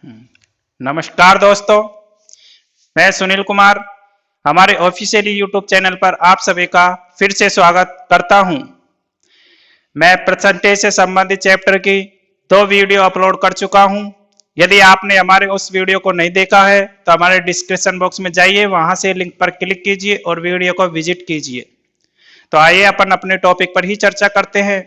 नमस्कार दोस्तों, मैं सुनील कुमार हमारे ऑफिशियली यूट्यूब चैनल पर आप सभी का फिर से स्वागत करता हूं। मैं परसेंटेज से संबंधित चैप्टर की 2 वीडियो अपलोड कर चुका हूं। यदि आपने हमारे उस वीडियो को नहीं देखा है तो हमारे डिस्क्रिप्शन बॉक्स में जाइए, वहां से लिंक पर क्लिक कीजिए और वीडियो को विजिट कीजिए। तो आइए अपन अपने टॉपिक पर ही चर्चा करते हैं।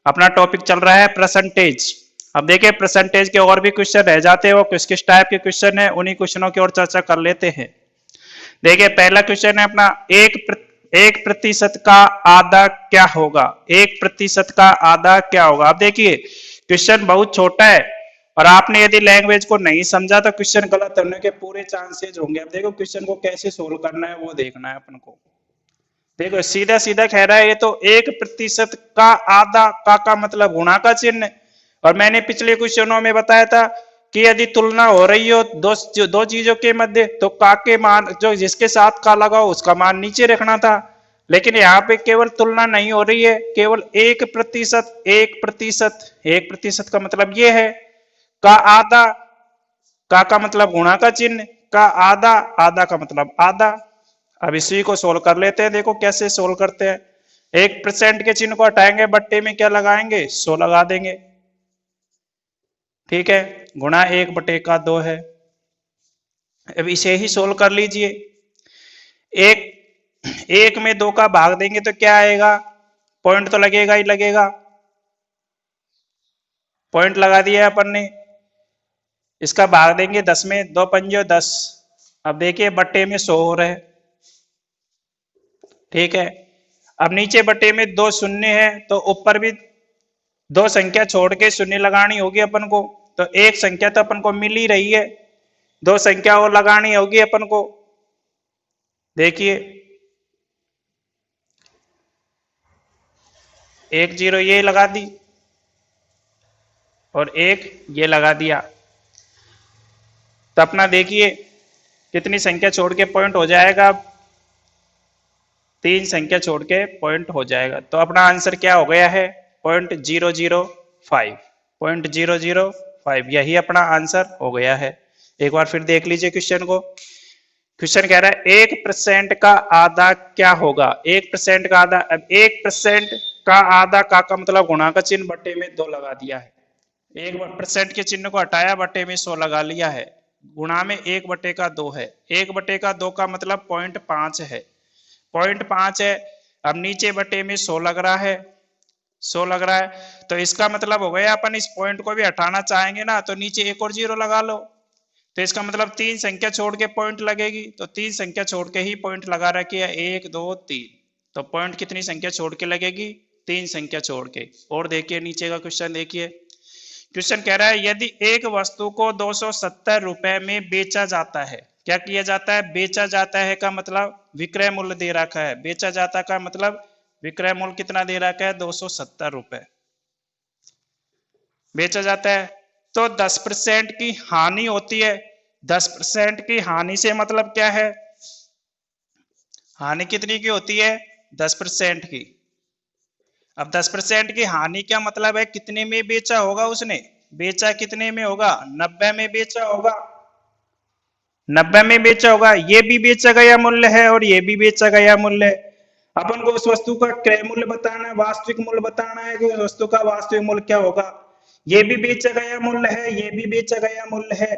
अपना टॉपिक चल रहा है परसेंटेज। अब देखिए, परसेंटेज के और भी क्वेश्चन रह जाते हैं, वो किस किस टाइप के क्वेश्चन है उन्हीं क्वेश्चनों की ओर चर्चा कर लेते हैं। देखिए, पहला क्वेश्चन है अपना, 1% का आधा क्या होगा? 1% का आधा क्या होगा? अब देखिए, क्वेश्चन बहुत छोटा है और आपने यदि लैंग्वेज को नहीं समझा तो क्वेश्चन गलत होने के पूरे चांसेस होंगे। अब देखो, क्वेश्चन को कैसे सोल्व करना है वो देखना है अपन को। देखो, सीधा सीधा कह रहा है ये तो 1% का आधा, का मतलब गुणा का चिन्ह। और मैंने पिछले क्वेश्चनों में बताया था कि यदि तुलना हो रही हो दो चीजों के मध्य, तो का के मान जो जिसके साथ का लगा हो उसका मान नीचे रखना था। लेकिन यहाँ पे केवल तुलना नहीं हो रही है, केवल 1%। 1% का मतलब ये है, का आधा, का मतलब गुणा का चिन्ह, का आधा, आधा का मतलब आधा। अब इसी को सोल्व कर लेते हैं। देखो कैसे सोल्व करते हैं। 1% के चिन्ह को हटाएंगे, बट्टे में क्या लगाएंगे? 100 लगा देंगे। ठीक है, गुणा 1/2 है। अब इसे ही सोल्व कर लीजिए। एक में 2 का भाग देंगे तो क्या आएगा? पॉइंट तो लगेगा ही लगेगा। पॉइंट लगा दिया अपन ने। इसका भाग देंगे 10 में, 2 पंजे 10। अब देखिए, बट्टे में 100 हो रहे हैं। ठीक है, अब नीचे बट्टे में 2 शून्य है तो ऊपर भी 2 संख्या छोड़ के शून्य लगानी होगी अपन को। तो एक संख्या तो अपन को मिल ही रही है, 2 संख्या और लगानी होगी अपन को। देखिए, 1 0 ये लगा दी और 1 ये लगा दिया। तो अपना देखिए कितनी संख्या छोड़ के पॉइंट हो जाएगा? 3 संख्या छोड़ के पॉइंट हो जाएगा। तो अपना आंसर क्या हो गया है? 0.005। 0.005 यही अपना आंसर हो गया है। एक बार फिर देख लीजिए क्वेश्चन को। क्वेश्चन कह रहा है 1% का आधा क्या होगा? 1% का आधा। अब 1% का आधा, का मतलब गुणा का चिन्ह, बट्टे में 2 लगा दिया है। 1% के चिन्ह को हटाया, बट्टे में 100 लगा लिया है। गुणा में 1/2 है। 1/2 का मतलब 0.5 है। 0.5 है। अब नीचे बटे में 100 लग रहा है। 100 लग रहा है तो इसका मतलब हो गया, अपन इस पॉइंट को भी हटाना चाहेंगे ना तो नीचे एक और 0 लगा लो। तो इसका मतलब 3 संख्या छोड़ के पॉइंट लगेगी। तो 3 संख्या छोड़ के ही पॉइंट लगा रखी है, 1 2 3। तो पॉइंट कितनी संख्या छोड़ के लगेगी? 3 संख्या छोड़ के। और देखिए नीचे का क्वेश्चन देखिए। क्वेश्चन कह रहा है यदि एक वस्तु को 270 रुपए में बेचा जाता है। क्या किया जाता है? बेचा जाता है का मतलब विक्रय मूल्य दे रखा है। बेचा जाता का मतलब विक्रय मूल्य कितना दे रखा है? 270 रुपए बेचा जाता है। तो 10% की हानि होती है। 10% की हानि से मतलब क्या है? हानि कितनी की होती है? 10% की। अब 10% की हानि क्या मतलब है? कितने में बेचा होगा उसने? बेचा कितने में होगा? 90 में बेचा होगा। 90 में बेचा होगा। ये भी बेचा गया मूल्य है और ये भी बेचा गया मूल्य है। अपन को उस वस्तु का क्रय मूल्य बताना है, वास्तविक मूल्य बताना है कि उस वस्तु का वास्तविक मूल्य क्या होगा। ये भी बेचा गया मूल्य है, ये भी बेचा गया मूल्य है।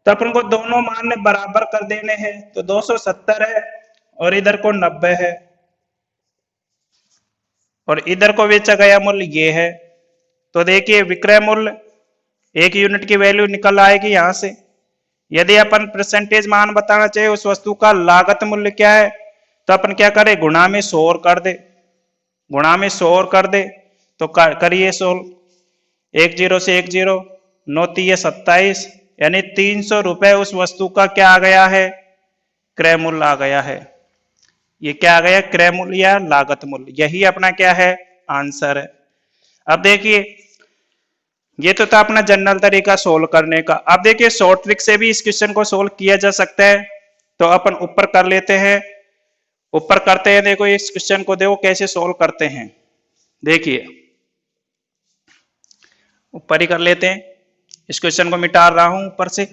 तो अपन को दोनों मान बराबर कर देने हैं। तो 270 है और इधर को 90 है और इधर को बेचा गया मूल्य ये है। तो देखिए, विक्रय मूल्य 1 यूनिट की वैल्यू निकल आएगी यहां से। यदि अपन परसेंटेज मान बताना चाहिए उस वस्तु का लागत मूल्य क्या है, तो अपन क्या करें? गुणा में 100 और कर दे। गुणा में 100 और कर दे तो करिए 100। 1 0 से 1 0, 9 3 27, यानी 300 रुपए उस वस्तु का क्या आ गया है? क्रय मूल्य आ गया है। ये क्या आ गया? क्रय मूल्य या लागत मूल्य। यही अपना क्या है? आंसर है। अब देखिए, ये तो था अपना जनरल तरीका सोल्व करने का। अब देखिए, शॉर्ट ट्रिक से भी इस क्वेश्चन को सोल्व किया जा सकता है। तो अपन ऊपर कर लेते हैं। ऊपर करते हैं, देखो इस क्वेश्चन को देखो कैसे सोल्व करते हैं। देखिए, ऊपर ही कर लेते हैं। इस क्वेश्चन को मिटा रहा हूं ऊपर से।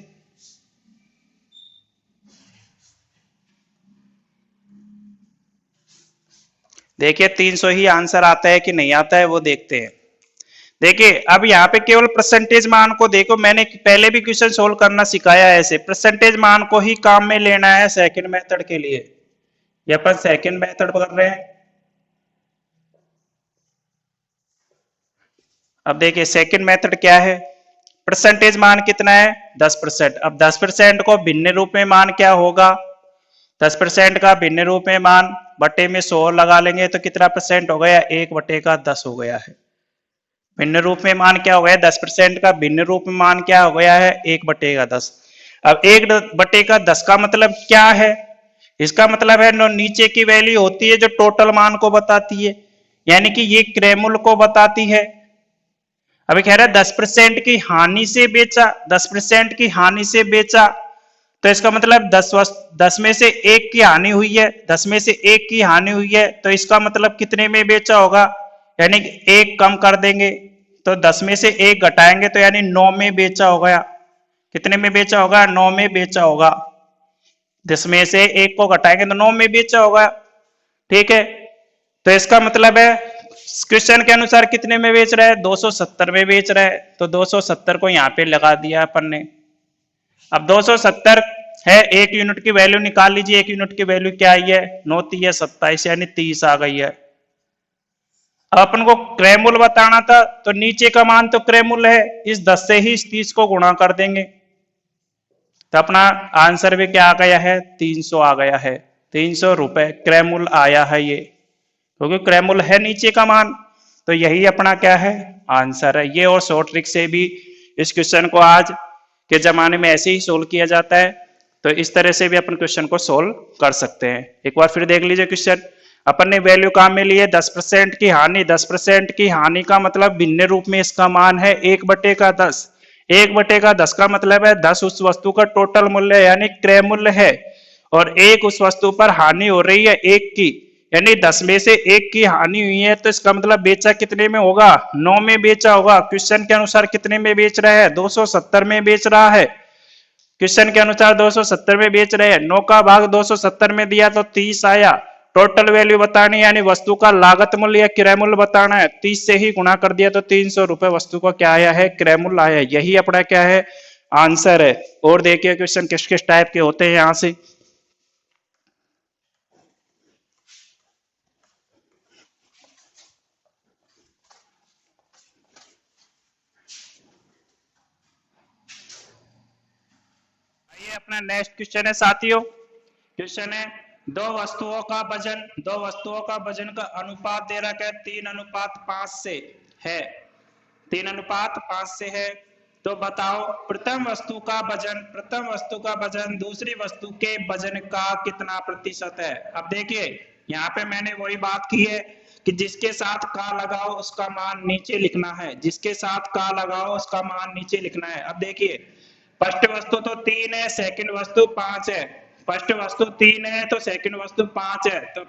देखिए 300 ही आंसर आता है कि नहीं आता है वो देखते हैं। देखिए अब यहाँ पे केवल परसेंटेज मान को देखो, मैंने पहले भी क्वेश्चन सोल्व करना सिखाया है ऐसे, परसेंटेज मान को ही काम में लेना है सेकंड मेथड के लिए। ये अपन सेकंड मेथड कर रहे हैं। अब देखिए सेकंड मेथड क्या है, परसेंटेज मान कितना है 10%। अब 10% को भिन्न रूप में मान क्या होगा, 10% का भिन्न रूप में मान बटे में 100 लगा लेंगे तो कितना परसेंट हो गया, 1/10 हो गया है। भिन्न रूप में मान क्या हो गया, 10% का भिन्न रूप में मान क्या हो गया है, 1/10। अब 1/10 का मतलब क्या है, इसका मतलब है नीचे की वैल्यू होती है जो टोटल मान को बताती है, यानी कि ये क्रैमुल को बताती है। अभी कह रहा है 10% की हानि से बेचा, 10% की हानि से बेचा, तो इसका मतलब 10 में से 1 की हानि हुई है, 10 में से 1 की हानि हुई है, तो इसका मतलब कितने में बेचा होगा, यानी 1 कम कर देंगे तो 10 में से 1 घटाएंगे तो यानी 9 में बेचा होगा। कितने में बेचा होगा, 9 में बेचा होगा। 10 में से 1 को घटाएंगे तो 9 में बेचा होगा। ठीक है, तो इसका मतलब है क्वेश्चन के अनुसार कितने में बेच रहा है, 270 में बेच रहा है, तो 270 को यहाँ पे लगा दिया अपन ने। अब 270 है, 1 यूनिट की वैल्यू निकाल लीजिए, 1 यूनिट की वैल्यू क्या आई है, 9 3 27 यानी 30 आ गई है। अब अपन को क्रैमुल बताना था, तो नीचे का मान तो क्रैमुल है, इस 10 से ही इस 30 को गुणा कर देंगे, तो अपना आंसर भी क्या आ गया है, 300 आ गया है। 300 रुपए क्रैमुल आया है ये, क्योंकि क्रैमुल है नीचे का मान, तो यही अपना क्या है, आंसर है ये। और शॉर्ट ट्रिक से भी इस क्वेश्चन को आज के जमाने में ऐसे ही सोल्व किया जाता है, तो इस तरह से भी अपन क्वेश्चन को सोल्व कर सकते हैं। एक बार फिर देख लीजिए क्वेश्चन, अपन ने वैल्यू काम में लिए 10% की हानि। 10% की हानि का मतलब भिन्न रूप में इसका मान है 1/10। 1/10 का मतलब है 10 उस वस्तु का टोटल मूल्य यानी क्रय मूल्य है, और 1 उस वस्तु पर हानि हो रही है 1 की, यानी 10 में से 1 की हानि हुई है, तो इसका मतलब बेचा कितने में होगा, 9 में बेचा होगा। क्वेश्चन के अनुसार कितने में बेच रहा है, 270 में बेच रहा है। क्वेश्चन के अनुसार 270 में बेच रहे हैं, 9 का भाग 270 में दिया तो 30 आया। टोटल वैल्यू बतानी यानी वस्तु का लागत मूल्य या क्रय मूल्य बताना है, 30 से ही गुणा कर दिया तो 300 रुपए वस्तु का क्या आया है, क्रय मूल्य आया है। यही अपना क्या है, आंसर है। और देखिए क्वेश्चन किस किस टाइप के होते हैं यहां से। अपना नेक्स्ट क्वेश्चन है साथियों, क्वेश्चन है दो वस्तुओं का वजन का अनुपात दे रखा है 3:5 से है, 3:5 से है। तो बताओ प्रथम वस्तु का वजन दूसरी वस्तु के वजन का कितना प्रतिशत है। अब देखिए यहाँ पे मैंने वही बात की है कि जिसके साथ का लगाओ उसका मान नीचे लिखना है, जिसके साथ का लगाओ उसका मान नीचे लिखना है। अब देखिए फर्स्ट वस्तु तो 3 है, सेकंड वस्तु 5 है। फर्स्ट वस्तु 3 है तो सेकंड वस्तु 5 है, तो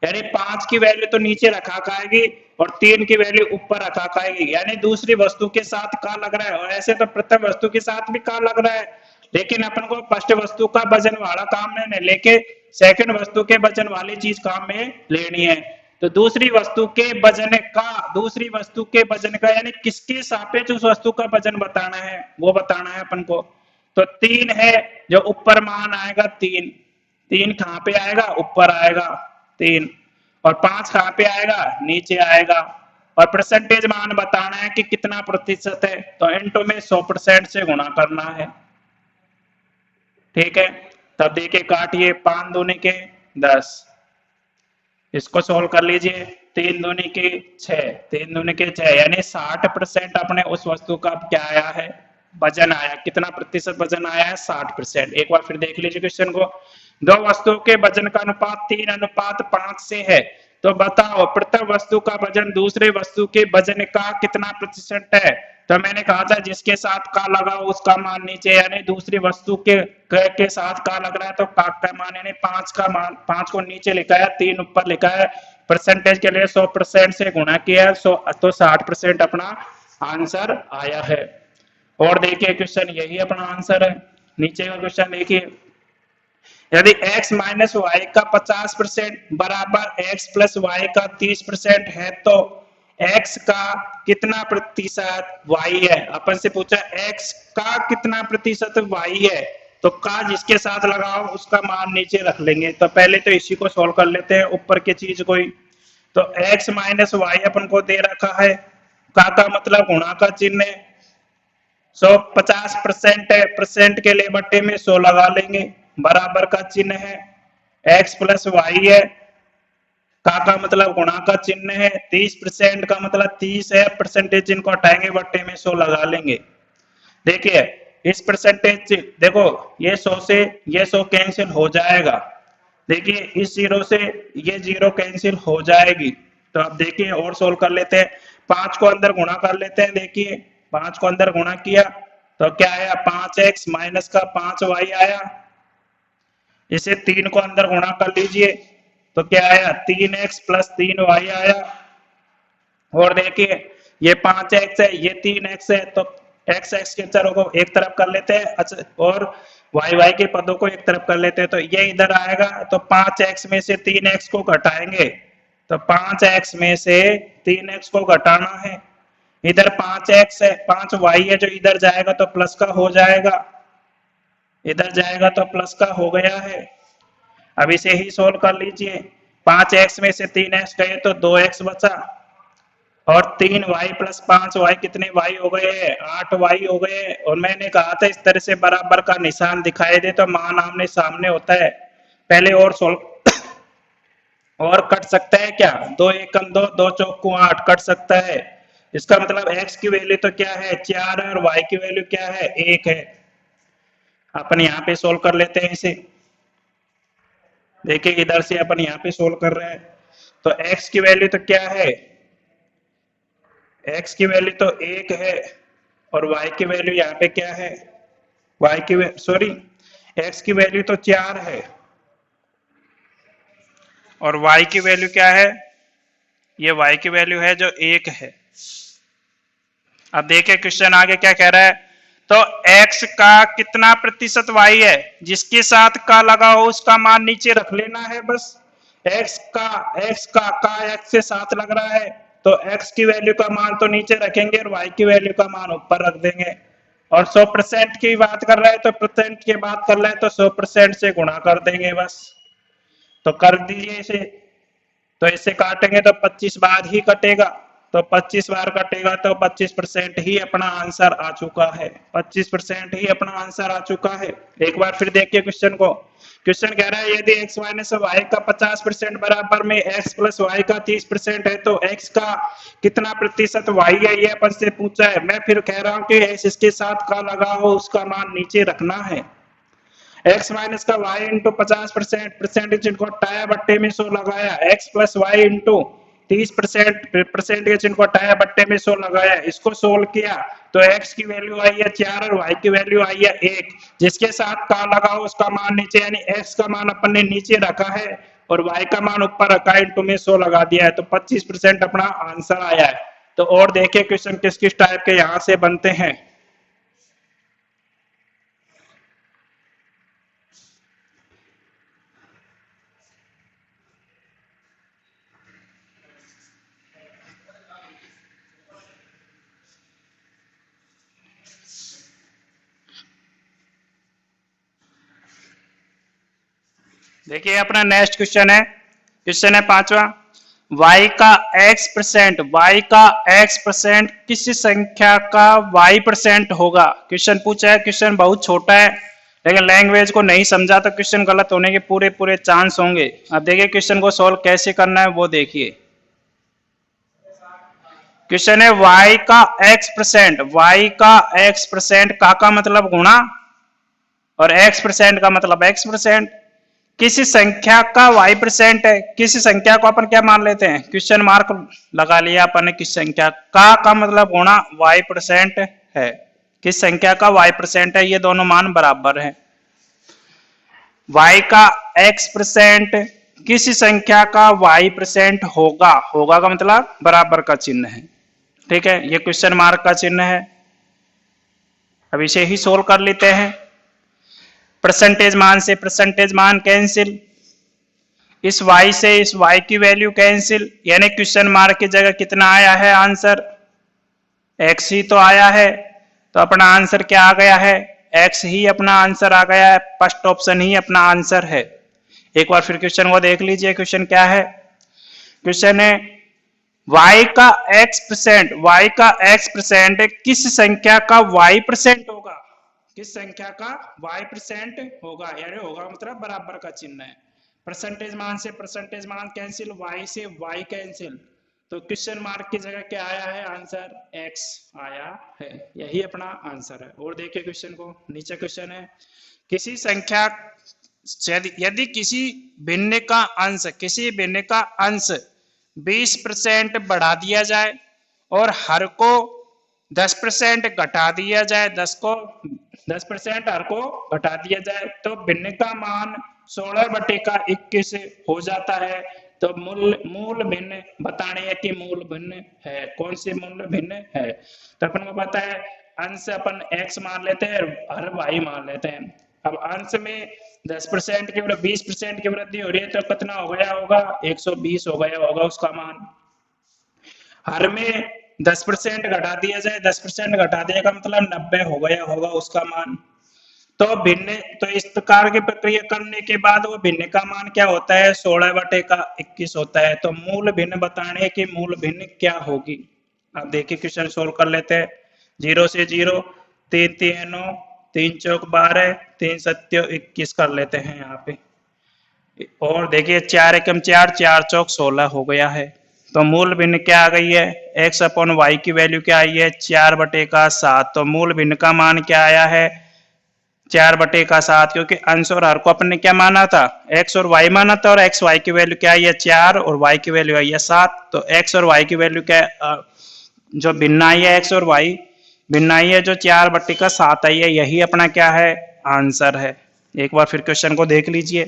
यानी 5 की वैल्यू तो नीचे रखा खाएगी और 3 की वैल्यू ऊपर रखा खाएगी, यानी दूसरी वस्तु के साथ का लग रहा है। और ऐसे तो प्रथम वस्तु के साथ भी का लग रहा है, लेकिन अपन को फर्स्ट वस्तु का वजन वाला काम में लेके सेकंड वस्तु के वजन वाली चीज काम में लेनी है। तो दूसरी वस्तु के वजन का यानी किसके सापेक्ष उस वस्तु का वजन बताना है, वो बताना है अपन को। तो 3 है, जो ऊपर मान आएगा 3 कहां पे आएगा, ऊपर आएगा 3, और 5 कहां पे आएगा, नीचे आएगा। और परसेंटेज मान बताना है कि कितना प्रतिशत है, तो इंटू में 100% से गुणा करना है। ठीक है, तब देखिए काटिए, 5 दूनी के 10, इसको सोल्व कर लीजिए, 3 दूनी के 6, 3 दूनी के 6, यानी 60% अपने उस वस्तु का क्या आया है, वजन आया। कितना प्रतिशत वजन आया है, 60%। एक बार फिर देख लीजिए क्वेश्चन को, दो वस्तुओं के वजन का अनुपात 3:5 से है, तो बताओ प्रथम वस्तु का वजन दूसरे वस्तु के वजन का कितना प्रतिशत है। तो मैंने कहा था जिसके साथ का लगा उसका मान नीचे, यानी दूसरी वस्तु के साथ का लग रहा है तो का मान यानी 5 का मान, 5 को नीचे लिखा है, 3 ऊपर लिखा है। परसेंटेज के लिए 100% से गुणा किया है, तो 60% अपना आंसर आया है। और देखिए क्वेश्चन यही अपना आंसर है। नीचे का क्वेश्चन देखिए, यदि x माइनस वाई का 50% बराबर x प्लस वाई का 30% है तो x का कितना प्रतिशत y है। अपन से पूछा x का कितना प्रतिशत y है, तो का जिसके साथ लगाओ उसका मान नीचे रख लेंगे। तो पहले तो इसी को सॉल्व कर लेते हैं, ऊपर की चीज कोई। तो x माइनस वाई अपन को दे रखा है, का मतलब गुणा का चिन्ह है, 50% है, परसेंट के लिए बट्टे में 100 लगा लेंगे, बराबर का चिन्ह है, x प्लस वाई है, का मतलब गुणा का चिन्ह है, 30% का मतलब 30 है, परसेंटेज चिन्ह को हटाएंगे, बट्टे में 100 लगा लेंगे। देखिए इस परसेंटेज, देखो ये 100 से ये 100 कैंसिल हो जाएगा, देखिए इस 0 से ये 0 कैंसिल हो जाएगी। तो अब देखिए और सोल्व कर लेते हैं, 5 को अंदर गुणा कर लेते हैं। देखिए 5 को अंदर गुणा किया तो क्या आया, 5x माइनस का 5y आया। इसे 3 को अंदर गुणा कर लीजिए तो क्या आया, 3x प्लस 3y आया। और देखिए ये 5x है, ये 3x है, तो x के चरों को एक तरफ कर लेते हैं, अच्छा, और y के पदों को एक तरफ कर लेते हैं। तो ये इधर आएगा, तो 5x में से 3x को घटाएंगे, तो 5x में से 3x को घटाना है। इधर 5x है, 5y है, जो इधर जाएगा तो प्लस का हो जाएगा, इधर जाएगा तो प्लस का हो गया है। अब इसे ही सोल्व कर लीजिए, 5x में से 3x गए तो 2x बचा, और 3y प्लस 5y कितने y हो गए, 8y हो गए। और मैंने कहा था इस तरह से बराबर का निशान दिखाई दे तो मान आमने सामने होता है। पहले और सोल्व और कट सकता है क्या, 2 एकम 2, 2 चौकू 8 कट सकता है। इसका मतलब x की वैल्यू तो क्या है, 4 है, और y की वैल्यू क्या है, 1 है। अपन यहाँ पे सोल्व कर लेते हैं इसे। देखिए इधर से अपन यहाँ पे सोल्व कर रहे हैं, तो x की वैल्यू तो क्या है, x की वैल्यू तो 1 है, और y की वैल्यू यहाँ पे क्या है, x की वैल्यू तो 4 है, और y की वैल्यू क्या है, ये y की वैल्यू है जो 1 है। अब देखिए क्वेश्चन आगे क्या कह रहा है, तो x का कितना प्रतिशत y है, जिसके साथ का लगा हो उसका मान नीचे रख लेना है बस। x का x से साथ लग रहा है, तो x की वैल्यू का मान तो नीचे रखेंगे और y की वैल्यू का मान ऊपर रख देंगे। और 100% की बात कर रहा है तो परसेंट की बात कर रहा है तो 100% से गुणा कर देंगे बस। तो कर दीजिए इसे, तो इसे काटेंगे तो 25 बार ही कटेगा, तो 25 बार कटेगा तो 25% ही अपना आंसर आ चुका है, 25% ही अपना आंसर आ चुका है। एक बार फिर देखिए क्वेश्चन को, क्वेश्चन कह रहा है यदि x माइनस वाई का 50% बराबर में x प्लस वाई का 30% है तो x का कितना प्रतिशत y है, ये अपन से पूछा है। मैं फिर कह रहा हूँ कि इसके साथ का लगा हो उसका मान नीचे रखना है। x माइनस का y इंटू 50%, परसेंटेज इनको हटाया, बट्टे में 100 लगाया, x plus y into 30%, percent के चिन्ह को हटाया, बट्टे में 100 लगाया, इसको सोल्व किया तो x की वैल्यू आई है 4 और y की वैल्यू आई है 1। जिसके साथ का लगा हो उसका मान नीचे, यानी x का मान अपन ने नीचे रखा है और y का मान ऊपर रखा है, इंटू में 100 लगा दिया है, तो 25% अपना आंसर आया है। तो और देखिए क्वेश्चन किस किस टाइप के यहाँ से बनते हैं। देखिए अपना नेक्स्ट क्वेश्चन है पांचवा, y का x परसेंट किस संख्या का y परसेंट होगा। क्वेश्चन पूछा है, क्वेश्चन बहुत छोटा है लेकिन लैंग्वेज को नहीं समझा तो क्वेश्चन गलत होने के पूरे पूरे चांस होंगे। अब देखिए क्वेश्चन को सॉल्व कैसे करना है वो देखिए। क्वेश्चन है y का x परसेंट का मतलब गुणा और x% का मतलब x%। किसी संख्या का y% है, किसी संख्या को अपन क्या मान लेते हैं, क्वेश्चन मार्क लगा लिया अपन ने। किस संख्या का मतलब गुणा y% है, किस संख्या का y% है, ये दोनों मान बराबर हैं। y का x% किसी संख्या का y% होगा का मतलब बराबर का चिन्ह है, ठीक है, ये क्वेश्चन मार्क का चिन्ह है। अब इसे ही सोल्व कर लेते हैं। परसेंटेज मान से परसेंटेज मान कैंसिल, इस y से इस y की वैल्यू कैंसिल, यानी क्वेश्चन मार्क की जगह कितना आया है आंसर, x ही तो आया है। तो अपना आंसर क्या आ गया है, x ही अपना आंसर आ गया है, फर्स्ट ऑप्शन ही अपना आंसर है। एक बार फिर क्वेश्चन को देख लीजिए, क्वेश्चन क्या है, क्वेश्चन है y का x परसेंट किस संख्या का y परसेंट होगा, किस संख्या का y परसेंट होगा, यानी होगा मतलब बराबर का चिन्ह है। परसेंटेज मान से परसेंटेज मान कैंसिल, y से y कैंसिल, तो क्वेश्चन मार्क की जगह क्या आया है आंसर, x आया है, यही अपना आंसर है। और देखिए क्वेश्चन को, नीचे क्वेश्चन है किसी संख्या यदि किसी भिन्न का अंश 20% बढ़ा दिया जाए और हर को 10% घटा दिया जाए, 10% हर को घटा दिया जाए, तो भिन्न का मान 16/21 हो जाता है। तो मूल भिन्न बताने है कि मूल भिन्न है, कौन सी मूल भिन्न है। तो अपन को पता है अंश अपन x मान लेते हैं, हर y मान लेते हैं। अब अंश में 10% की 20% की वृद्धि हो रही है, तो कितना हो गया होगा, 120 हो गया होगा उसका मान। हर में 10% घटा दिया जाए, 10% घटा दिया का मतलब 90 हो गया होगा उसका मान। तो भिन्न, तो इस प्रकार की प्रक्रिया करने के बाद वो भिन्न का मान क्या होता है, 16/21 होता है। तो मूल भिन्न बताने की मूल भिन्न क्या होगी। अब देखिए क्वेश्चन सोल्व कर लेते हैं। 0 से 0, 3 3 9, 3 चौक 12, 3 7 21 कर लेते हैं यहाँ पे। और देखिए 4 एकम 4, 4 चौक 16 हो गया है। तो मूल भिन्न क्या आ गई है, x/y की वैल्यू क्या आई है, 4/7। तो मूल भिन्न का मान क्या आया है, 4/7, क्योंकि अंश और हर को अपन ने क्या माना था, x और y माना था, और x y की वैल्यू क्या आई है 4 और y की वैल्यू आई है 7। तो x और y की वैल्यू क्या है, जो भिन्न आई है x और y भिन्न आई है जो 4/7 आई है, यही अपना क्या है आंसर है। एक बार फिर क्वेश्चन को देख लीजिए।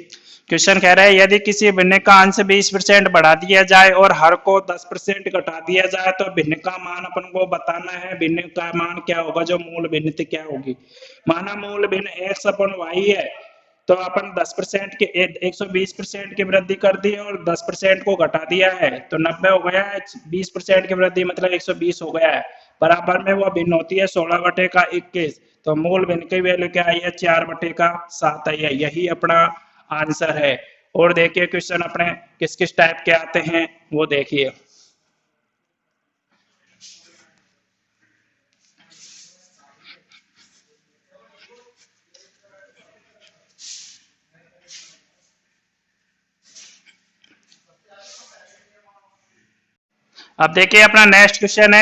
क्वेश्चन कह रहा है यदि किसी भिन्न का अंश 20% बढ़ा दिया जाए और हर को 10% घटा दिया जाए, तो भिन्न का मान अपन को बताना है, भिन्न का मान क्या होगा, जो मूल भिन्न क्या होगी। माना मूल भिन्न x/y है, तो अपन 10% के 120% की वृद्धि कर दी और 10% को घटा दिया है, तो 90 हो गया है। 20% की वृद्धि मतलब 120 हो गया है। बराबर में वो भिन्न होती है 16/21। तो मूल भिन्न की वैल्यू क्या आई है, 4/7 आई है, यही अपना आंसर है। और देखिए क्वेश्चन अपने किस किस टाइप के आते हैं वो देखिए। अब देखिए अपना नेक्स्ट क्वेश्चन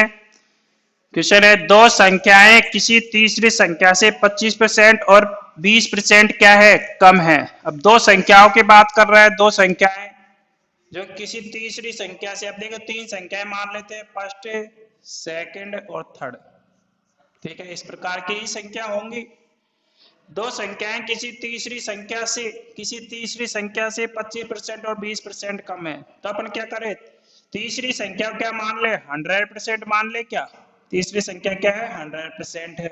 है, दो संख्याएं किसी तीसरी संख्या से 25% और 20% क्या है कम है। अब दो संख्याओं की बात कर रहा है, दो संख्याएं जो किसी तीसरी संख्या से, अब देखो 3 संख्याएं मान लेते हैं, फर्स्ट सेकंड और थर्ड, ठीक है, इस प्रकार की ही संख्या होंगी। दो संख्याएं किसी तीसरी संख्या से 25% और 20% कम है, तो अपन क्या करें, तीसरी संख्या क्या मान ले, 100% मान ले। क्या तीसरी संख्या क्या है, 100% है।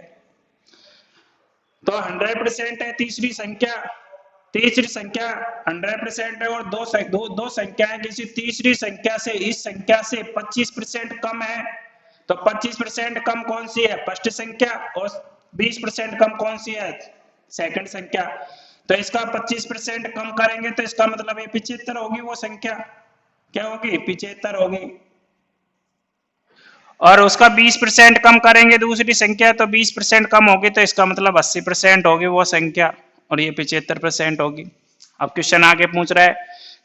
तो 100% है तीसरी संख्या 100% है, और दो संख्याएं किसी तीसरी संख्या से इस संख्या से 25% कम है। तो 25% कम कौन सी है, फर्स्ट संख्या, और 20% कम कौन सी है, सेकंड संख्या। तो इसका 25% कम करेंगे तो इसका मतलब ये 75 होगी, वो संख्या क्या होगी, 75 होगी। और उसका 20% कम करेंगे दूसरी संख्या, तो 20% कम होगी, तो इसका मतलब 80% होगी वो संख्या, और ये 75% होगी। अब क्वेश्चन आगे पूछ रहा है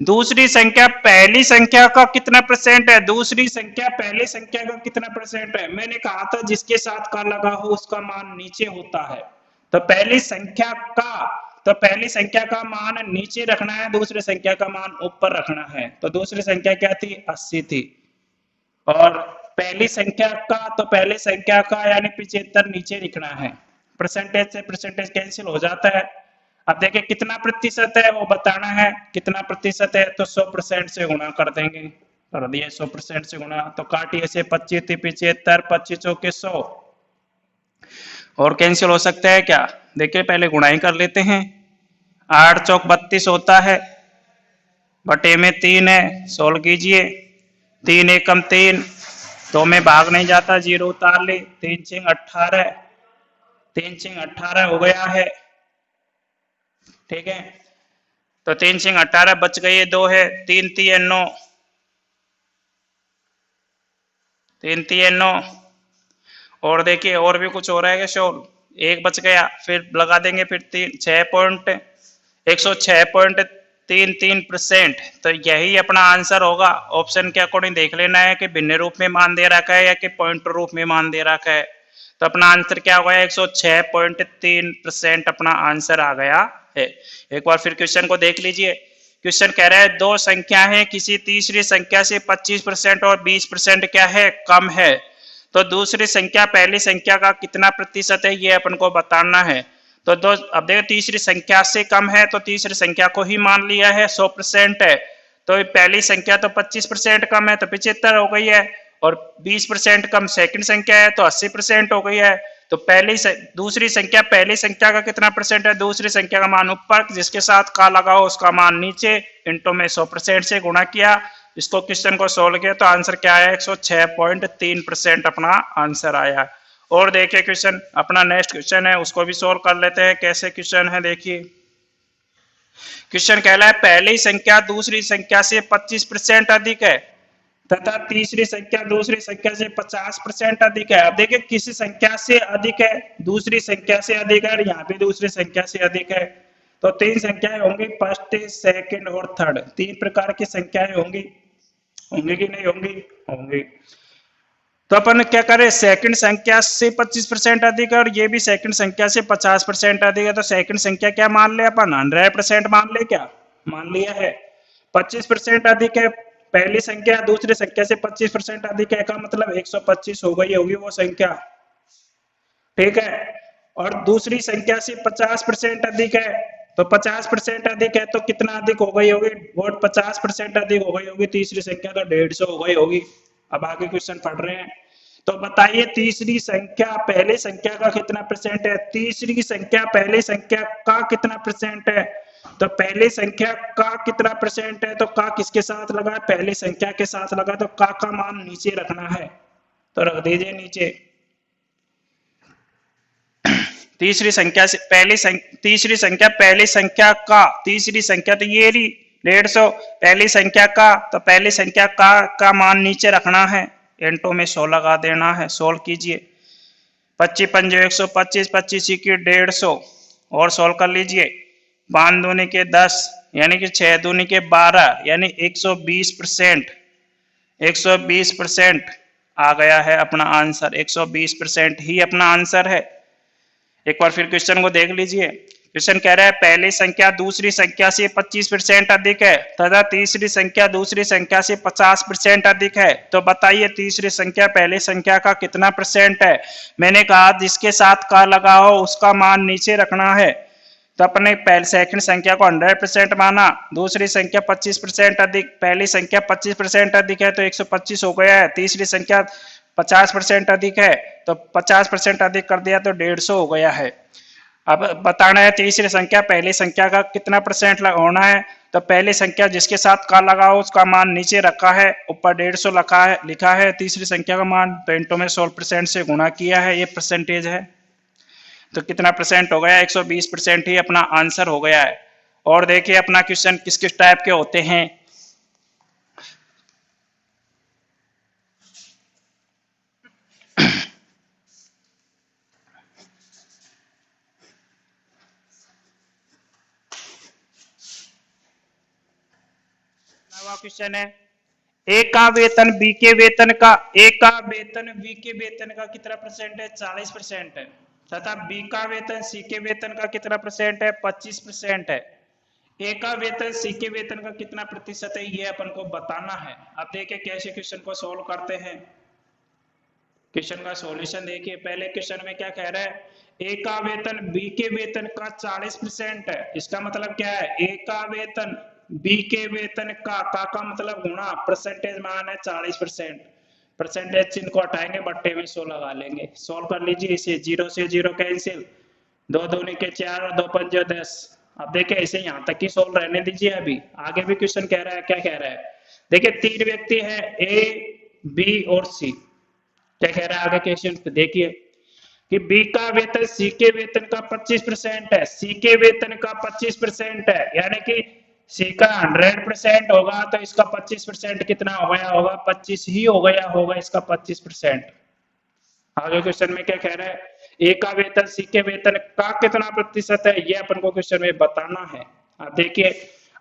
दूसरी संख्या पहली संख्या का कितना परसेंट है, दूसरी संख्या पहली संख्या का कितना परसेंट है। मैंने कहा था जिसके साथ का लगा हो उसका मान नीचे होता है। तो पहली संख्या का मान नीचे रखना है, दूसरी संख्या का मान ऊपर रखना है। तो दूसरी संख्या क्या थी, 80 थी, और पहली संख्या का यानी 75 नीचे लिखना है। परसेंटेज से परसेंटेज कैंसिल हो जाता है। अब देखिए कितना प्रतिशत है वो बताना है, कितना प्रतिशत है, तो 100% से गुणा कर देंगे, कर दिया 100% से गुणा। तो काटिए से 25 75, 25 चौके 100, और कैंसिल हो सकता है क्या? देखिए पहले गुणाई कर लेते हैं। 8 चौक 32 होता है, बटे में 3 है, सोल्व कीजिए। 3 एकम 3, 2 में भाग नहीं जाता, 0 उतार ले। 3 6 18, 3 6 18 हो गया है। ठीक है, तो 3 6 18 बच गए 2 है, 3 3 9, 3 3 9। और देखिए और भी कुछ हो रहा है क्या शोल? एक बच गया, फिर लगा देंगे, फिर 106.33%। तो यही अपना आंसर होगा। ऑप्शन के अकॉर्डिंग देख लेना है कि भिन्न रूप में मान दे रखा है या कि पॉइंट रूप में मान दे रखा है। तो अपना आंसर क्या होगा? 106.3% अपना आंसर आ गया है। एक बार फिर क्वेश्चन को देख लीजिए। क्वेश्चन कह रहा है दो संख्या है, किसी तीसरी संख्या से 25% और 20% क्या है? कम है। तो दूसरी संख्या पहली संख्या का कितना प्रतिशत है, ये अपन को बताना है। तो दो, अब देखो तीसरी संख्या से कम है तो तीसरी संख्या को ही मान लिया है, 100% है। तो पहली संख्या तो 25% कम है तो 75 हो गई है, और 20% कम सेकंड संख्या है तो 80% हो गई है। तो दूसरी संख्या पहली संख्या का कितना परसेंट है? दूसरी संख्या का मान ऊपर, जिसके साथ का लगाओ उसका मान नीचे, इंटू में 100% से गुणा किया। इसको क्वेश्चन को सोल्व किया तो आंसर क्या आया? 106.3% अपना आंसर आया। और देखिए क्वेश्चन, अपना नेक्स्ट क्वेश्चन है, उसको भी सोल्व कर लेते हैं। कैसे क्वेश्चन है देखिए। क्वेश्चन कह रहा है पहली संख्या दूसरी संख्या से 25% अधिक है तथा तीसरी संख्या दूसरी संख्या से 50% अधिक है। अब देखिए किसी संख्या से अधिक है, दूसरी संख्या से अधिक है, और यहाँ पे दूसरी संख्या से अधिक है। तो तीन संख्याएं होंगी, फर्स्ट सेकंड और थर्ड। तीन प्रकार की संख्याएं होंगी, होंगी कि नहीं होंगी? होंगी। तो अपन क्या करें, सेकंड संख्या से 25% अधिक है और ये भी सेकंड संख्या से 50% अधिक है। तो सेकंड संख्या क्या मान ले अपन? 100% मान ले क्या? मान लिया है। 25% अधिक है पहली संख्या, दूसरी संख्या से 25% अधिक है का मतलब 125 हो गई होगी वो संख्या। ठीक है, और दूसरी संख्या से 50% अधिक है, तो 50% अधिक है तो कितना अधिक हो गई होगी? वो 50% अधिक हो गई होगी तीसरी संख्या, तो 150 हो गई होगी। अब आगे क्वेश्चन पढ़ रहे हैं। तो बताइए तीसरी संख्या पहले संख्या का कितना परसेंट है? तीसरी संख्या पहले संख्या का कितना परसेंट है? तो पहली संख्या का कितना परसेंट है? तो का किसके साथ लगा? पहली संख्या के साथ लगा, तो का मान नीचे रखना है, तो रख दीजिए नीचे। तीसरी संख्या से तीसरी संख्या पहली संख्या का, तीसरी संख्या तो ये रही 150, पहली संख्या का, तो पहली संख्या का मान नीचे रखना है, इंटू में 100 लगा देना है। सोल्व कीजिए। 25 पंजे 125, 25 की 150, और सोल्व कर लीजिए। 5 दूनी के 10, यानी कि 6 दूनी के 12, यानी 120%। 120% आ गया है अपना आंसर। 120% ही अपना आंसर है। एक बार फिर क्वेश्चन को देख लीजिए। क्वेश्चन कह रहा है पहली संख्या दूसरी संख्या से 25% अधिक है तथा तीसरी संख्या दूसरी संख्या से 50% अधिक है। तो बताइए तीसरी संख्या पहली संख्या का कितना परसेंट है? मैंने कहा जिसके साथ का लगा हो उसका मान नीचे रखना है। तो अपने पहले सेकंड संख्या को 100% माना, दूसरी संख्या 25% अधिक, पहली संख्या 25% अधिक है तो 125 हो गया है। तीसरी संख्या 50% अधिक है तो 50% अधिक कर दिया तो 150 हो गया है। अब बताना है तीसरी संख्या पहली संख्या का कितना परसेंट होना है। तो पहली संख्या जिसके साथ का लगा हो उसका मान नीचे रखा है, ऊपर 150 लिखा है तीसरी संख्या का मान, तो इंटू में 100% से गुणा किया है, ये परसेंटेज है। तो कितना परसेंट हो गया? 120% ही अपना आंसर हो गया है। और देखिए अपना क्वेश्चन किस किस टाइप के होते हैं। क्वेश्चन है ए का वेतन बी के वेतन का, ए का वेतन बी के वेतन का कितना परसेंट है? 40% है। तथा बी का वेतन सी के वेतन का कितना परसेंट है? 25% है। ए का वेतन सी के वेतन का कितना प्रतिशत है, ये अपन को बताना है। अब देखिए कैसे क्वेश्चन को सोल्व करते हैं। क्वेश्चन का सॉल्यूशन देखिए। पहले क्वेश्चन में क्या कह रहा है? ए का वेतन बी के वेतन का 40% है। इसका मतलब क्या है? ए का वेतन बी के वेतन का मतलब गुणा, परसेंटेज मान है 40%। परसेंटेज चिन्ह को हटाएंगे, बट्टे में 100 लगा लेंगे। सोल्व कर लीजिए इसे, 0 से 0 कैंसिल, 2 दूनी के 4 और 2 पंजे 10। अब देखिए इसे यहाँ तक ही सोल्व रहने दीजिए, अभी आगे भी क्वेश्चन कह रहा है, क्या कह रहा है देखिए, 3 व्यक्ति हैं ए, बी और सी। क्या कह रहा है आगे क्वेश्चन देखिए कि बी का वेतन सी के वेतन का 25% है, सी के वेतन का 25% है, यानी कि सी का 100% होगा तो इसका 25% कितना हो गया होगा, 25 ही हो गया होगा इसका 25%। आगे क्वेश्चन में क्या कह रहा है, ए का वेतन सी के वेतन का कितना प्रतिशत है, ये अपन को क्वेश्चन में बताना है। अब देखिए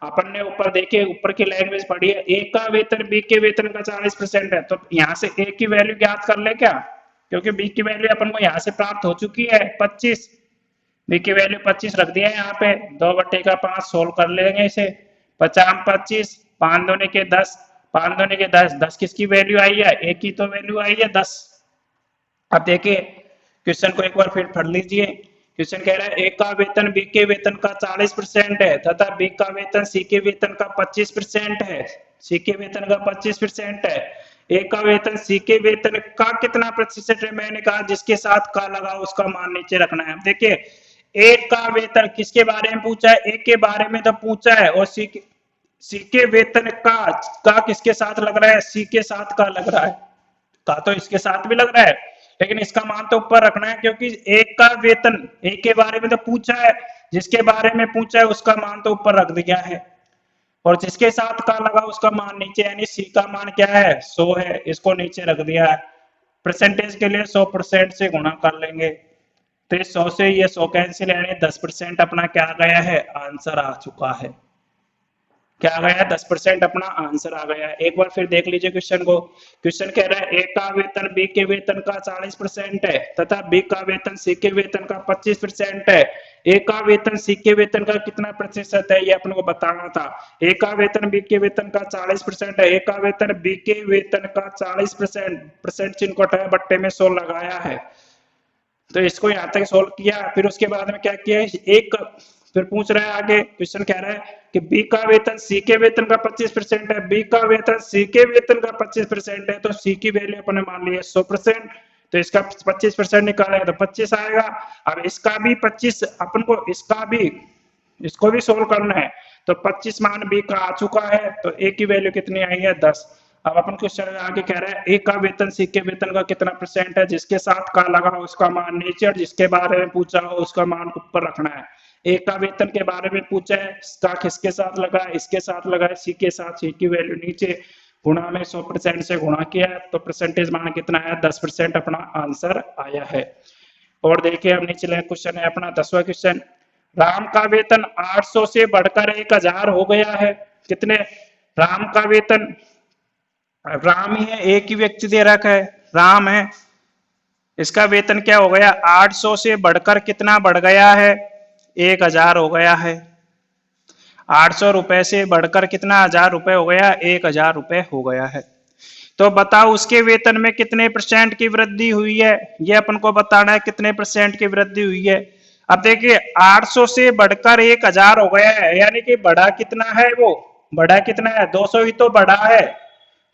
अपन ने ऊपर देखिए, ऊपर की लैंग्वेज पढ़ी है, ए का वेतन बी के वेतन का 40% है, तो यहाँ से ए की वैल्यू ज्ञात कर ले क्या, क्योंकि बी की वैल्यू अपन को यहाँ से प्राप्त हो चुकी है 25, बी की वैल्यू 25 रख दिया है यहाँ पे, 2/5 सोल्व कर लेंगे इसे, 50 25, 5 दूनी के 10, 5 दूनी के 10, 10 किसकी वैल्यू आई है, ए की तो वैल्यू आई है 10। अब देखिए क्वेश्चन को एक बार फिर पढ़ लीजिए, क्वेश्चन कह रहा है ए का वेतन बी के वेतन का 40% है तथा बी का वेतन सी के वेतन का 25% है, सी के वेतन का 25% है, ए का वेतन सी के वेतन का कितना प्रतिशत है, मैंने कहा जिसके साथ का लगा उसका मान नीचे रखना है। देखिए ए का वेतन किसके बारे में पूछा है, ए के बारे में तो पूछा है, और सी के वेतन का किसके साथ लग रहा है, सी के साथ का लग रहा है, का तो इसके साथ भी लग रहा है, लेकिन इसका मान तो ऊपर रखना है क्योंकि एक का वेतन, एक के बारे में तो पूछा है, जिसके बारे में पूछा है उसका मान तो ऊपर रख दिया है, और जिसके साथ का लगा उसका मान नीचे, यानी सी का मान क्या है 100 है, इसको नीचे रख दिया है। परसेंटेज के लिए 100% से गुणा कर लेंगे, तो 100 से ये 100 कैंसिल, यानी 10% अपना क्या आ गया है, आंसर आ चुका है। क्या आ गया, 10% अपना आंसर आ गया है। एक बार फिर देख लीजिए क्वेश्चन को, क्वेश्चन कह रहा है ए का वेतन बी के वेतन का 40% है तथा बी का वेतन सी के वेतन का 25% है, ए का वेतन सी के वेतन का कितना प्रतिशत है, ये अपन को बताना था। ए का वेतन बी के वेतन का 40% है, ए का वेतन बी के वेतन का 40%, परसेंट चिन्ह को हटाया, बट्टे में 100 लगाया है, तो इसको यहाँ तक सोल्व किया। फिर उसके बाद में क्या किया, एक फिर पूछ रहा है आगे, क्वेश्चन कह रहा है कि बी का वेतन सी के वेतन का 25% है, बी का वेतन सी के वेतन का 25% है, तो सी की वैल्यू अपने मान ली है 100%, तो इसका 25% निकाला है तो 25 आएगा। अब इसका भी 25 अपन को, इसको भी सोल्व करना है, तो 25 मान बी का आ चुका है, तो ए की वैल्यू कितनी आई है 10। अब अपन क्वेश्चन आगे कह रहा है ए का वेतन सी के वेतन का कितना परसेंट है, जिसके साथ का लगा हो उसका मान नीचे, और जिसके बारे में पूछा हो उसका मान ऊपर रखना है। ए का वेतन के बारे में पूछा है, इसका किसके साथ लगा है, इसके साथ लगा है, सी के साथ, सी की वैल्यू नीचे, गुणा में 100% से गुणा किया है, तो परसेंटेज मान कितना आया, 10% अपना आंसर आया है। और देखिए अब नीचे क्वेश्चन है अपना 10वां क्वेश्चन, राम का वेतन 800 से बढ़कर 1000 हो गया है, कितने, राम का वेतन, राम ही है, एक ही व्यक्ति दे रखा है, राम है, इसका वेतन क्या हो गया, 800 से बढ़कर कितना बढ़ गया है, 1000 हो गया है। 800 रुपए से बढ़कर कितना 1000 रुपए हो गया, 1000 रुपए हो गया है। तो बताओ उसके वेतन में कितने परसेंट की वृद्धि हुई है, ये अपन को बताना है, कितने परसेंट की वृद्धि हुई है। अब देखिए 800 से बढ़कर 1000 हो गया है, यानी कि बढ़ा कितना है, वो बढ़ा कितना है, 200 ही तो बढ़ा है,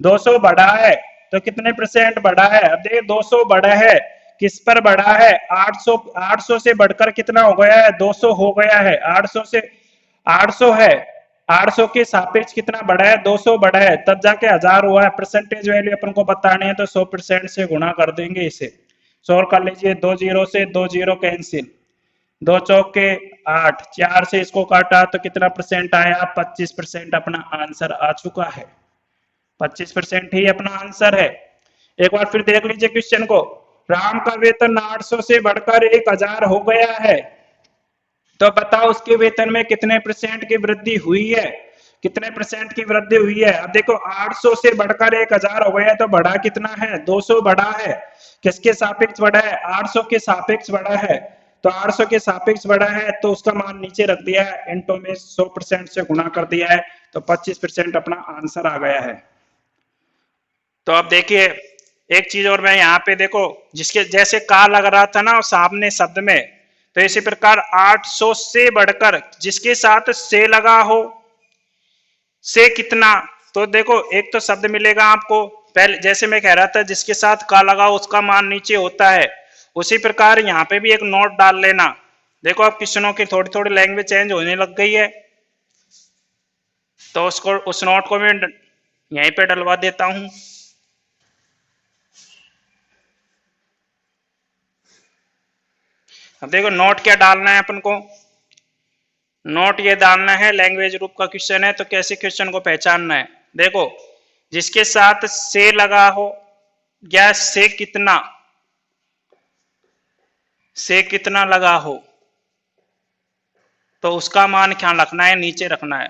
200 बढ़ा है, तो कितने परसेंट बढ़ा है। अब देखिए 200 बढ़ा है, किस पर बढ़ा है, 800 से बढ़कर कितना हो गया है, 200 हो गया है, 800 से 800 है, 800 के सापेक्ष कितना बढ़ा है, 200 बढ़ा है, तब जाके 1000 हुआ है। परसेंटेज वैल्यू अपन को बताने है, तो 100% से गुणा कर देंगे इसे। सोल्व कर लीजिए, 2 0 से 2 0 कैंसिल, 2 चौके 8, 4 से इसको काटा तो कितना परसेंट आया, 25% अपना आंसर आ चुका है, 25% ही अपना आंसर है। एक बार फिर देख लीजिए क्वेश्चन को, राम का वेतन 800 से बढ़कर 1000 हो गया है, तो बताओ उसके वेतन में कितने परसेंट की वृद्धि हुई है, कितने परसेंट की वृद्धि हुई है। अब देखो 800 से बढ़कर 1000 हो गया, तो बढ़ा कितना है, 200 बढ़ा है, किसके सापेक्ष बढ़ा है, 800 के सापेक्ष बढ़ा है, तो 800 के सापेक्ष बढ़ा है, तो उसका मान नीचे रख दिया है, इंटो में 100% से गुणा कर दिया है, तो 25% अपना आंसर आ गया है। तो अब देखिए एक चीज और, मैं यहाँ पे देखो जिसके जैसे का लग रहा था ना सामने शब्द में, तो इसी प्रकार 800 से बढ़कर जिसके साथ से लगा हो, से कितना, तो देखो एक तो शब्द मिलेगा आपको पहले जैसे मैं कह रहा था जिसके साथ का लगा उसका मान नीचे होता है, उसी प्रकार यहाँ पे भी एक नोट डाल लेना। देखो अब क्वेश्चनों की थोड़ी थोड़ी लैंग्वेज चेंज होने लग गई है, तो उसको उस नोट को मैं यहीं पे डलवा देता हूं। अब देखो नोट क्या डालना है अपन को, नोट ये डालना है, लैंग्वेज रूप का क्वेश्चन है तो कैसे क्वेश्चन को पहचानना है। देखो जिसके साथ से लगा हो या से कितना लगा हो तो उसका मान क्या रखना है, नीचे रखना है,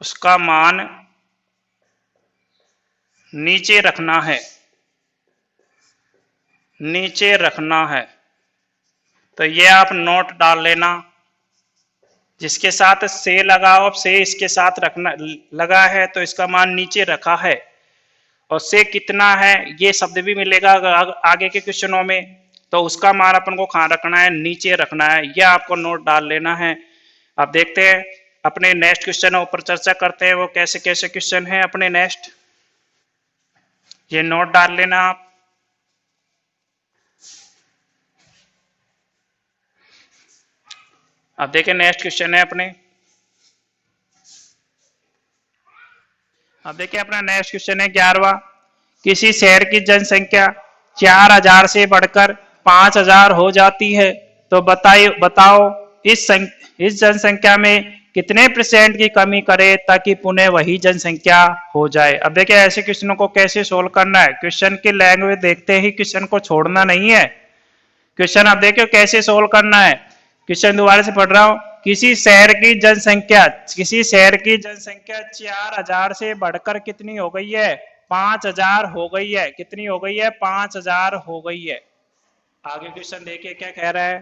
उसका मान नीचे रखना है, नीचे रखना है। तो ये आप नोट डाल लेना, जिसके साथ से लगा हो, से इसके साथ रखना लगा है तो इसका मान नीचे रखा है, और से कितना है ये शब्द भी मिलेगा आगे के क्वेश्चनों में, तो उसका मान अपन को कहाँ रखना है, नीचे रखना है। यह आपको नोट डाल लेना है। अब देखते हैं अपने नेक्स्ट क्वेश्चन ऊपर चर्चा करते हैं, वो कैसे कैसे क्वेश्चन है अपने नेक्स्ट, ये नोट डाल लेना आप। अब देखें नेक्स्ट क्वेश्चन है अपने, अब देखिए अपना नेक्स्ट क्वेश्चन है 11वां। किसी शहर की जनसंख्या 4000 से बढ़कर 5000 हो जाती है तो बताओ इस जनसंख्या में कितने % की कमी करे ताकि पुनः वही जनसंख्या हो जाए। अब देखिए ऐसे क्वेश्चनों को कैसे सोल्व करना है, क्वेश्चन की लैंग्वेज देखते ही क्वेश्चन को छोड़ना नहीं है। क्वेश्चन आप देखिए कैसे सोल्व करना है, क्वेश्चन दोबारा से पढ़ रहा हूं। किसी शहर की जनसंख्या 4000 से बढ़कर कितनी हो गई है, 5000 हो गई है। कितनी हो गई है, 5000 हो गई है। आगे क्वेश्चन देखिए क्या कह रहा है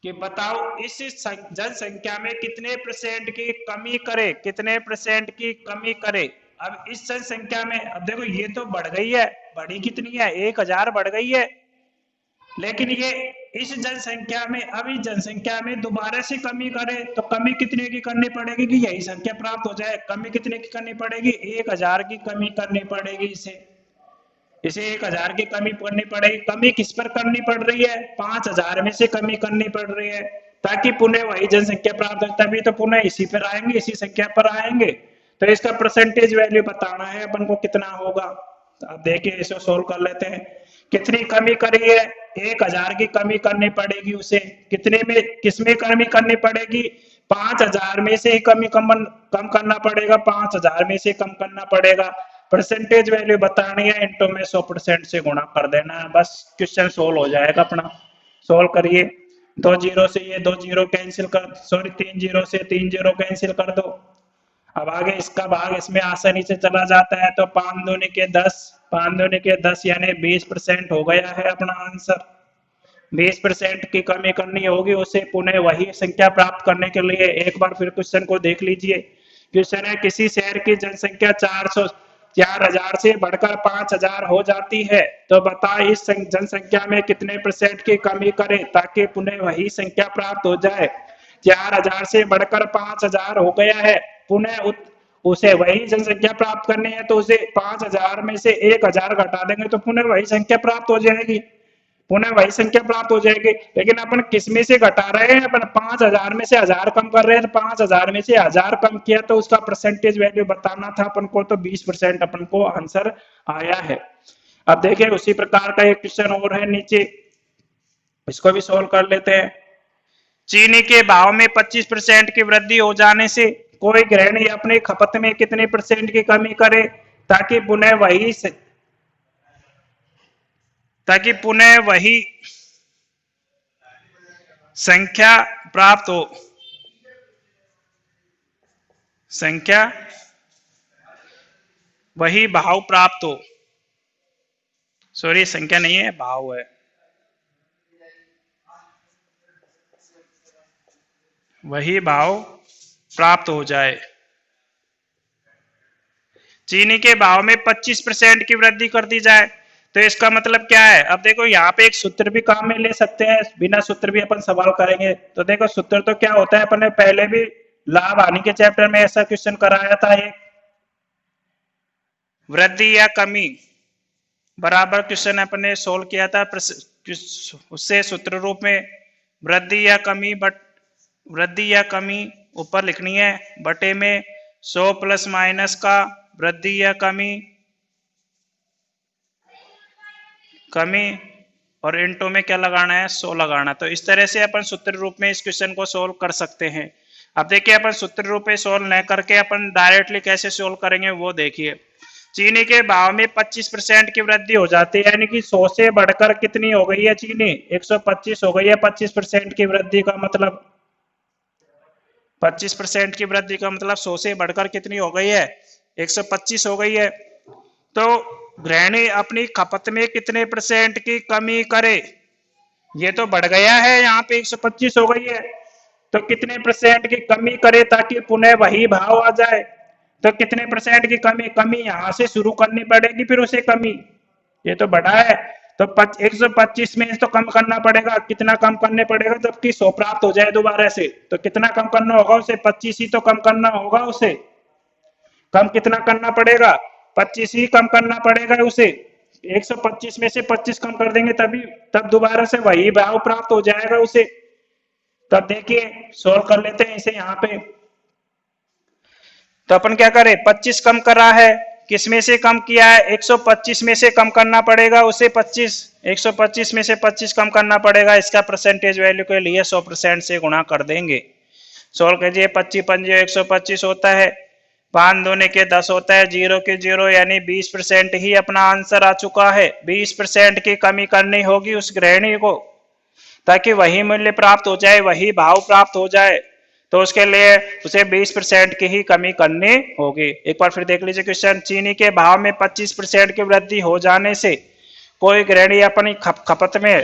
कि बताओ इस जनसंख्या में कितने % की कमी करे, कितने % की कमी करे। अब इस जनसंख्या में, अब देखो ये तो बढ़ गई है, बढ़ी कितनी है, 1000 बढ़ गई है, लेकिन ये इस जनसंख्या में, अब इस जनसंख्या में दोबारा से कमी करे तो कमी कितने की करनी पड़ेगी कि यही संख्या प्राप्त हो जाए। कमी कितने की करनी पड़ेगी, 1000 की कमी करनी पड़ेगी। इसे 1000 की कमी करनी पड़ेगी। कमी किस पर करनी पड़ रही है, 5000 में से कमी करनी पड़ रही है ताकि पुनः वही जनसंख्या प्राप्त हो, तभी तो पुनः इसी पर आएंगे, इसी संख्या पर आएंगे। तो इसका परसेंटेज वैल्यू बताना है अपन को कितना होगा। तो आप देखिए इसे सोल्व कर लेते हैं। कितनी कमी करी है, 1000 की कमी करनी पड़ेगी उसे। कितने में, किसमें कमी करनी पड़ेगी, 5000 में से ही कम करना पड़ेगा, 5000 में से कम करना पड़ेगा। परसेंटेज वैल्यू बतानी है, इंटू में 100% से गुणा कर देना है, बस क्वेश्चन सोल्व हो जाएगा अपना। सोल्व करिए, 2 जीरो से ये 2 जीरो कैंसिल कर, सॉरी 3 जीरो से 3 जीरो कैंसिल कर दो। अब आगे इसका भाग इसमें आसानी से चला जाता है, तो 5 दूनी के 10, 5 दूनी के 10 यानी 20% हो गया है अपना आंसर। 20% की कमी करनी होगी उसे पुनः वही संख्या प्राप्त करने के लिए। एक बार फिर क्वेश्चन को देख लीजिए। क्वेश्चन है किसी शहर की जनसंख्या 4000 से बढ़कर 5000 हो जाती है तो बता इस जनसंख्या में कितने % की कमी करें ताकि पुनः वही संख्या प्राप्त हो जाए। 4000 से बढ़कर 5000 हो गया है, पुनः उसे वही जनसंख्या प्राप्त करनी है तो उसे 5000 में से 1000 घटा देंगे तो पुनः वही संख्या प्राप्त हो जाएगी, पुनः वही संख्या प्राप्त हो जाएगी। लेकिन अपन किस में से घटा रहे हैं, अपन 5000 में से 1000 कम कर रहे हैं, तो 5000 में से 1000 कम किया तो उसका परसेंटेज वैल्यू बताना था अपन को, तो 20% अपन को आंसर आया है। अब देखिए उसी प्रकार का एक क्वेश्चन और है नीचे, इसको भी सोल्व कर लेते हैं। चीनी के भाव में 25% की वृद्धि हो जाने से कोई गृहिणी अपनी खपत में कितने % की कमी करे ताकि पुनः वही संख्या प्राप्त हो, संख्या वही भाव प्राप्त हो। सॉरी संख्या नहीं है, भाव है, वही भाव प्राप्त हो जाए। चीनी के भाव में 25% की वृद्धि कर दी जाए तो इसका मतलब क्या है। अब देखो यहाँ पे एक सूत्र भी काम में ले सकते हैं, बिना सूत्र भी अपन सवाल करेंगे। तो देखो सूत्र तो क्या होता है, अपन ने पहले भी लाभ हानि के चैप्टर में ऐसा क्वेश्चन कराया था। वृद्धि या कमी बराबर क्वेश्चन अपने सोल्व किया था उससे सूत्र रूप में वृद्धि या कमी वृद्धि या कमी ऊपर लिखनी है बटे में 100 प्लस माइनस का वृद्धि या कमी और इनटू में क्या लगाना है 100 लगाना। तो इस तरह से अपन सूत्र रूप में इस क्वेश्चन को सोल्व कर सकते हैं। अब देखिए अपन सूत्र रूप में सोल्व न करके अपन डायरेक्टली कैसे सोल्व करेंगे वो देखिए। चीनी के भाव में 25% की वृद्धि हो जाती है, यानी कि 100 से बढ़कर कितनी हो गई है चीनी 125 हो गई है। 25% की वृद्धि का मतलब 25% की वृद्धि का मतलब 100 से बढ़कर कितनी हो गई है 125 हो गई है। तो गृहिणी अपनी खपत में कितने % की कमी करे, ये तो बढ़ गया है यहाँ पे 125 हो गई है, तो कितने % की कमी करे ताकि पुनः वही भाव आ जाए। तो कितने % की कमी यहां से शुरू करनी पड़ेगी, फिर उसे कमी, ये तो बढ़ा है तो 125 में तो कम करना पड़ेगा। कितना कम करने पड़ेगा जबकि 100 प्राप्त हो जाए दोबारा से, तो कितना कम करना होगा उसे 25 ही तो कम करना होगा। उसे कम कितना करना पड़ेगा 25 ही कम करना पड़ेगा उसे। 125 में से 25 कम कर देंगे तब दोबारा से वही भाव प्राप्त हो जाएगा उसे। तब देखिए सोल्व कर लेते हैं इसे यहाँ पे। तो अपन क्या करें 25 कम कर रहा है, किस में से कम किया है 125 में से कम करना पड़ेगा उसे 125 में से 25 कम करना पड़ेगा। इसका परसेंटेज वैल्यू के लिए 100% से गुणा कर देंगे। सोल्व कीजिए 25 पंजे 125 होता है, 5 दूने के 10 होता है, 0 के 0 यानी 20% ही अपना आंसर आ चुका है। 20% की कमी करनी होगी उस गृहिणी को ताकि वही मूल्य प्राप्त हो जाए, वही भाव प्राप्त हो जाए। तो उसके लिए उसे 20% की ही कमी करनी होगी। एक बार फिर देख लीजिए क्वेश्चन। चीनी के भाव में 25% की वृद्धि हो जाने से कोई गृहिणी अपनी खपत में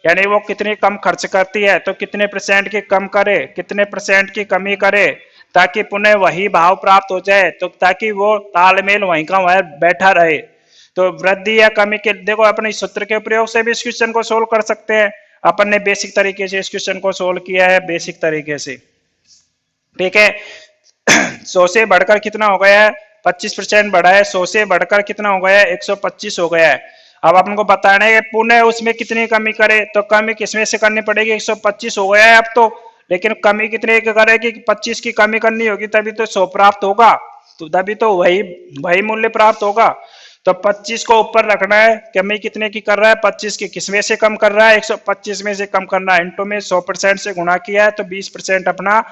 यानी वो कितनी कम खर्च करती है तो कितने % की कम करे, कितने % की कमी करे ताकि पुनः वही भाव प्राप्त हो जाए, तो ताकि वो तालमेल वहीं का वहीं बैठा रहे। तो वृद्धि या कमी के देखो अपने सूत्र के प्रयोग से भी इस क्वेश्चन को सोल्व कर सकते हैं। अपन ने बेसिक तरीके से इस क्वेश्चन को सोल्व किया है, बेसिक तरीके से, ठीक है। 100 से बढ़कर कितना हो गया है 25% बढ़ा है, 100 से बढ़कर कितना हो गया है 125 हो गया है। अब अपन को बताना है पुनः उसमें कितनी कमी करे, तो कमी किसमें से करनी पड़ेगी 125 हो गया है अब तो, लेकिन कमी कितने की करेगी 25 की कमी करनी होगी तभी तो 100 प्राप्त होगा, तो तभी तो वही मूल्य प्राप्त होगा। तो 25 को ऊपर रखना है, कमी कितने की कर रहा है 25 की, किसमें से कम कर रहा है 125 में से कम करना है, इंटू में 100% से गुणा किया है तो 20% अपना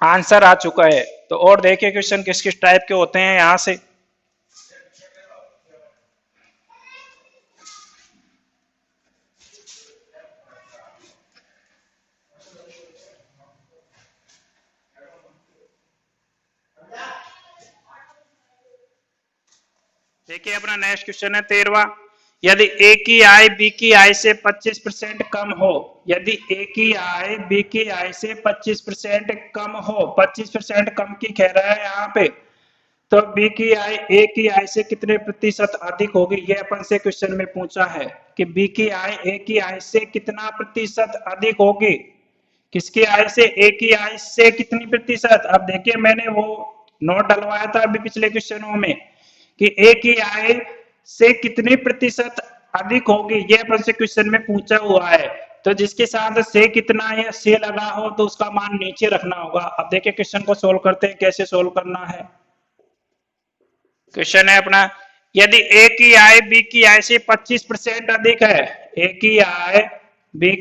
आंसर आ चुका है। तो और देखिए क्वेश्चन किस किस टाइप के होते हैं यहां से। देखिए अपना नेक्स्ट क्वेश्चन है 13वां। यदि ए की आय बी की आय से 25% कम हो, यदि ए की आय बी की आय से 25% कम हो, 25% कम की कह रहा है यहाँ पे, तो बी की आय ए की आय से कितने % अधिक होगी, ये अपन से क्वेश्चन में पूछा है कि बी की आय ए की आय से कितना % अधिक होगी। किसकी आय से, ए की आय से कितनी %। अब देखिए मैंने वो नोट डलवाया था अभी पिछले क्वेश्चनों में कि ए की आय से कितने % अधिक होगी, ये अपन से क्वेश्चन में पूछा हुआ है। तो जिसके साथ से कितना या से लगा हो तो उसका मान नीचे रखना होगा। अब देखिए क्वेश्चन को सोल्व करते हैं, कैसे सोल्व करना है। क्वेश्चन है अपना, यदि ए की आय बी की आय से 25% अधिक है, ए की आय बी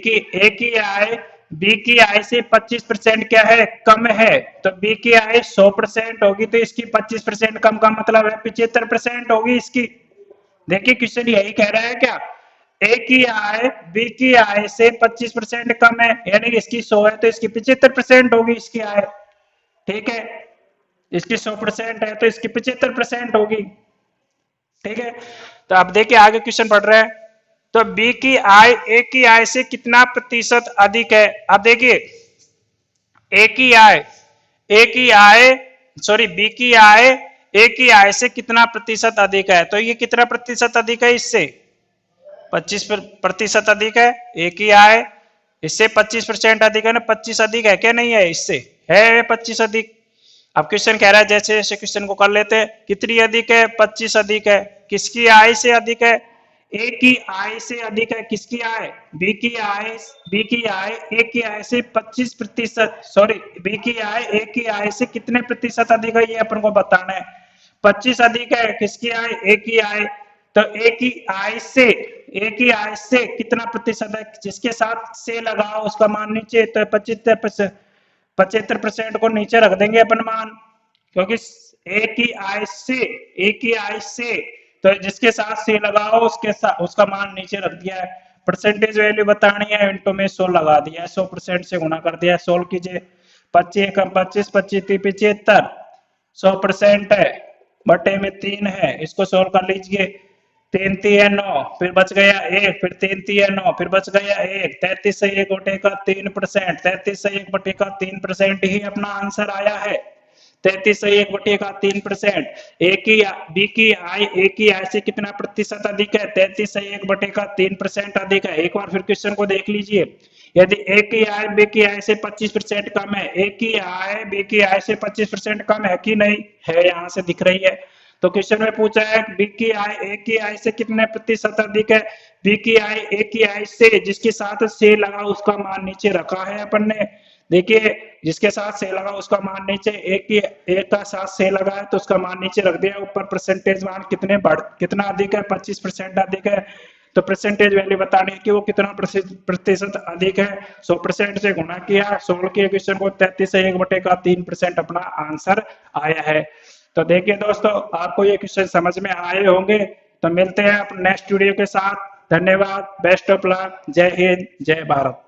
की आय से 25% क्या है कम है, तो बी की आय 100% होगी तो इसकी 25% कम का मतलब है 75% होगी इसकी। देखिए क्वेश्चन यही कह रहा है क्या, ए की आय बी की आय से 25% कम है यानी इसकी 100 है तो इसकी 75% होगी इसकी आय, ठीक है। इसकी 100% है तो इसकी 75% होगी, ठीक है। तो अब देखिए आगे क्वेश्चन पढ़ रहे हैं, तो बी की आय ए की आय से कितना % अधिक है। अब देखिए बी की आय ए की आय से कितना % अधिक है, तो ये कितना % अधिक है इससे 25% अधिक है। ए की आय इससे 25% अधिक है ना, 25 अधिक है क्या नहीं है इससे, है 25 अधिक। अब क्वेश्चन कह रहा है जैसे जैसे क्वेश्चन को कर लेते हैं। कितनी अधिक है? 25 अधिक है। किसकी आय से अधिक है? ए की आय से अधिक है। किसकी आय? बी की आय। बी की आय ए की आय से 25%, सॉरी, बी की आय ए की आय से कितने प्रतिशत अधिक है ये अपन को बताना है। 25 अधिक है। किसकी आय? ए की आय। तो ए की आय से, ए की आय से कितना प्रतिशत है? जिसके साथ से लगाओ उसका मान नीचे, तो 75% को नीचे रख देंगे अपन मान, क्योंकि ए की आय से, ए की आय से, तो जिसके साथ से लगाओ उसके साथ उसका मान नीचे रख दिया है। परसेंटेज वैल्यू बतानी है, इंटू में 100 लगा दिया है, 100% से गुणा कर दिया है। 16 कीजिए, 25 कम 25, 25 75, 100% है, बटे में 3 है, इसको सोल्व कर लीजिए। 3 3 9, फिर बच गया 1, फिर 3 3 9, फिर बच गया 1, 33 से 1 बटे का 3%, 33 से 1 बटे का 3% ही अपना आंसर आया है। 33 से 1 बटे का 3%। ए की बी की आय ए की आय से कितना प्रतिशत अधिक है? 33 से 1 बटे का 3% अधिक है। एक बार फिर क्वेश्चन को देख लीजिए। यदि ए की आय बी की आय से 25% कम है, ए की आय बी की आय से 25% कम है कि नहीं है? यहाँ से दिख रही है। तो क्वेश्चन में पूछा है बी की आय ए की आय से कितने प्रतिशत अधिक है? बी की आय ए की आय से, जिसके साथ से लगा उसका मान नीचे रखा है अपन ने। देखिए, जिसके साथ से लगा उसका मान नीचे, एक का साथ से लगा है तो उसका मान नीचे रख दिया। ऊपर परसेंटेज मान कितना अधिक है? 25% अधिक है। तो परसेंटेज वैल्यू बतानी है कि वो कितना प्रतिशत अधिक है। 100% से गुणा किया, 16 के क्वेश्चन को 33 से 1 बटे का 3% अपना आंसर आया है। तो देखिए दोस्तों, आपको ये क्वेश्चन समझ में आए होंगे। तो मिलते हैं अपने नेक्स्ट वीडियो के साथ। धन्यवाद, बेस्ट ऑफ लक, जय हिंद, जय भारत।